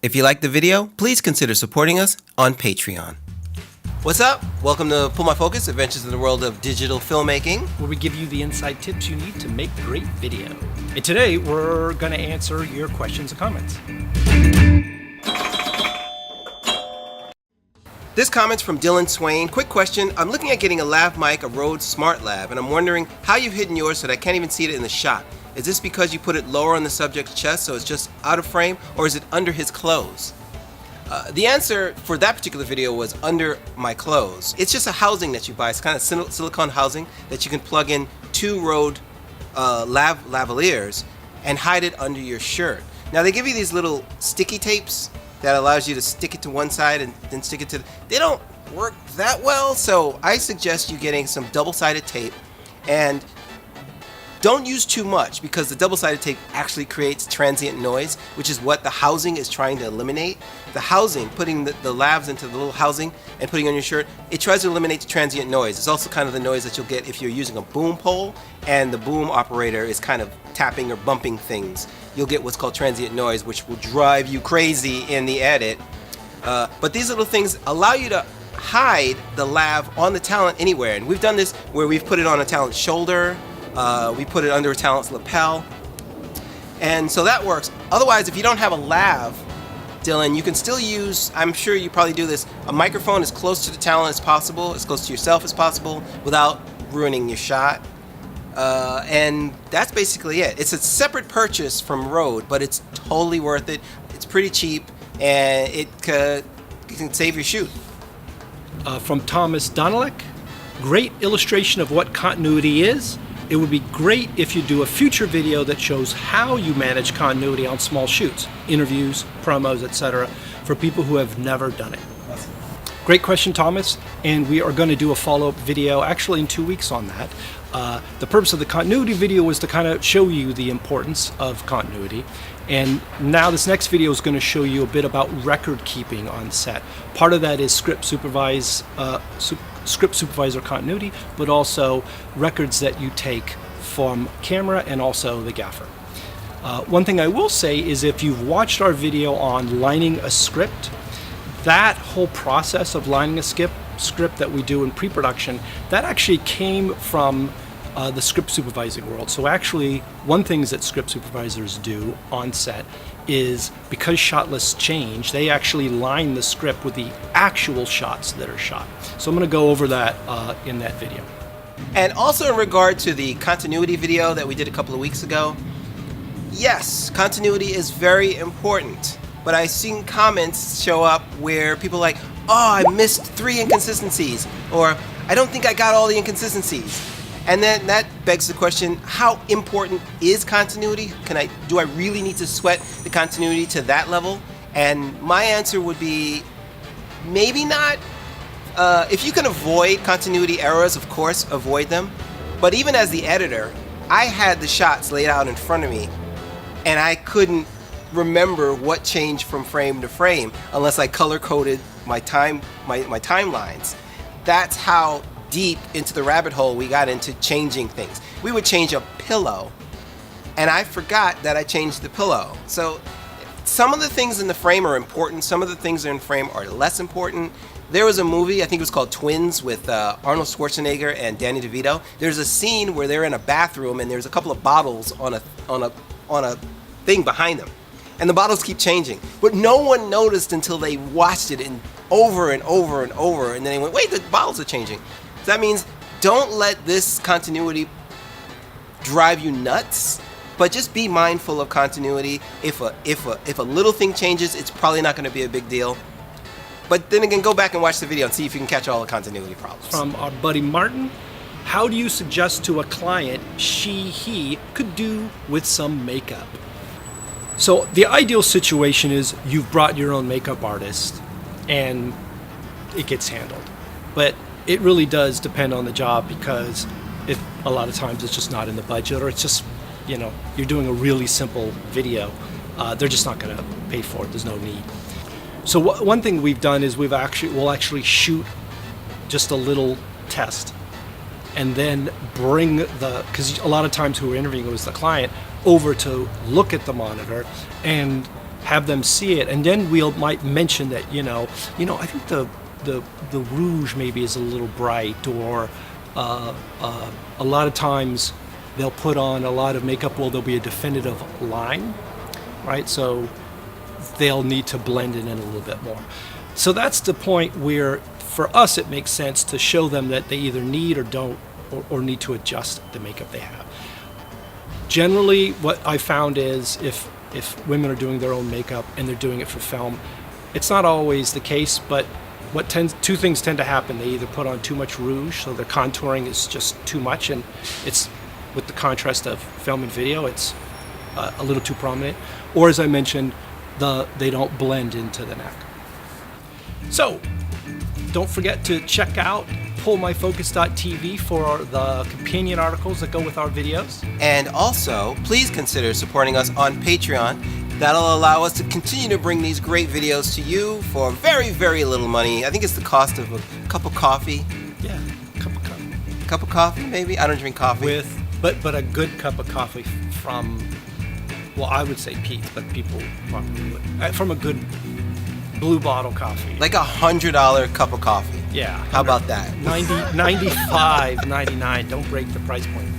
If you like the video, please consider supporting us on Patreon. What's up? Welcome to Pull My Focus, Adventures in the World of Digital Filmmaking, where we give you the inside tips you need to make great video. And today, we're going to answer your questions and comments. This comment's from Dylan Swain. Quick question. I'm looking at getting a lav mic, a Rode Smart Lav, and I'm wondering how you've hidden yours so that I can't even see it in the shot. Is this because you put it lower on the subject's chest so it's just out of frame, or is it under his clothes? The answer for that particular video was under my clothes. It's just a housing that you buy. It's kind of silicone housing that you can plug in two Rode Lavaliers and hide it under your shirt. Now they give you these little sticky tapes that allows you to stick it to one side and then stick it to they don't work that well, so I suggest you getting some double-sided tape, and don't use too much because the double-sided tape actually creates transient noise, which is what the housing is trying to eliminate. The housing, putting the lavs into the little housing and putting on your shirt, it tries to eliminate the transient noise. It's also kind of the noise that you'll get if you're using a boom pole and the boom operator is kind of tapping or bumping things. You'll get what's called transient noise, which will drive you crazy in the edit. But these little things allow you to hide the lav on the talent anywhere. And we've done this where we've put it on a talent's shoulder, we put it under a talent's lapel, and so that works. Otherwise, if you don't have a lav, Dylan, you can still use, I'm sure you probably do this, a microphone as close to the talent as possible, as close to yourself as possible, without ruining your shot. And that's basically it. It's a separate purchase from Rode, but it's totally worth it. It's pretty cheap, and it can save your shoot. From Thomas Donalek, great illustration of what continuity is. It would be great if you do a future video that shows how you manage continuity on small shoots, interviews, promos, etc., for people who have never done it. Great question, Thomas, and we are going to do a follow-up video actually in 2 weeks on that. The purpose of the continuity video was to kind of show you the importance of continuity, and now this next video is going to show you a bit about record keeping on set. Part of that is script supervisor continuity, but also records that you take from camera and also the gaffer. One thing I will say is if you've watched our video on lining a script, that whole process of lining a script that we do in pre-production, that actually came from the script supervising world. So actually, one thing that script supervisors do on set is, because shot lists change, they actually line the script with the actual shots that are shot. So I'm going to go over that in that video. And also in regard to the continuity video that we did a couple of weeks ago, yes, continuity is very important. But I've seen comments show up where people are like, oh, I missed 3 inconsistencies, or I don't think I got all the inconsistencies. And then that begs the question, how important is continuity? Do I really need to sweat the continuity to that level? And my answer would be, maybe not. If you can avoid continuity errors, of course, avoid them. But even as the editor, I had the shots laid out in front of me, and I couldn't remember what changed from frame to frame unless I color-coded my timelines. That's how deep into the rabbit hole we got into changing things. We would change a pillow, and I forgot that I changed the pillow. So some of the things in the frame are important, some of the things in the frame are less important. There was a movie, I think it was called Twins, with Arnold Schwarzenegger and Danny DeVito. There's a scene where they're in a bathroom and there's a couple of bottles on a thing behind them, and the bottles keep changing, but no one noticed until they watched it over and over and over, and then they went, wait, the bottles are changing. So that means don't let this continuity drive you nuts, but just be mindful of continuity. If a little thing changes, it's probably not going to be a big deal. But then again, go back and watch the video and see if you can catch all the continuity problems. From our buddy Martin, how do you suggest to a client he could do with some makeup? So the ideal situation is you've brought your own makeup artist and it gets handled. But it really does depend on the job, because a lot of times it's just not in the budget, or it's just, you're doing a really simple video. They're just not going to pay for it. There's no need. So one thing we've done is we'll actually shoot just a little test, and then bring because a lot of times who we're interviewing was the client over to look at the monitor and have them see it, and then might mention that I think the rouge maybe is a little bright, or a lot of times they'll put on a lot of makeup. Well, there'll be a definitive line, right? So they'll need to blend it in a little bit more. So that's the point where, for us, it makes sense to show them that they either need or don't, or need to adjust the makeup they have. Generally, what I found is if women are doing their own makeup and they're doing it for film, it's not always the case, but two things tend to happen. They either put on too much rouge, so the contouring is just too much, and it's, with the contrast of film and video, it's a little too prominent. Or, as I mentioned, they don't blend into the neck. So, don't forget to check out pullmyfocus.tv for the companion articles that go with our videos. And also, please consider supporting us on Patreon. That'll allow us to continue to bring these great videos to you for very, very little money. I think it's the cost of a cup of coffee. Yeah, cup of coffee. Cup of coffee, maybe? I don't drink coffee. But a good cup of coffee from, well, I would say Pete's, but people probably would. From a good Blue Bottle coffee. Like $100 cup of coffee. Yeah. How about that? $95.99. Don't break the price point.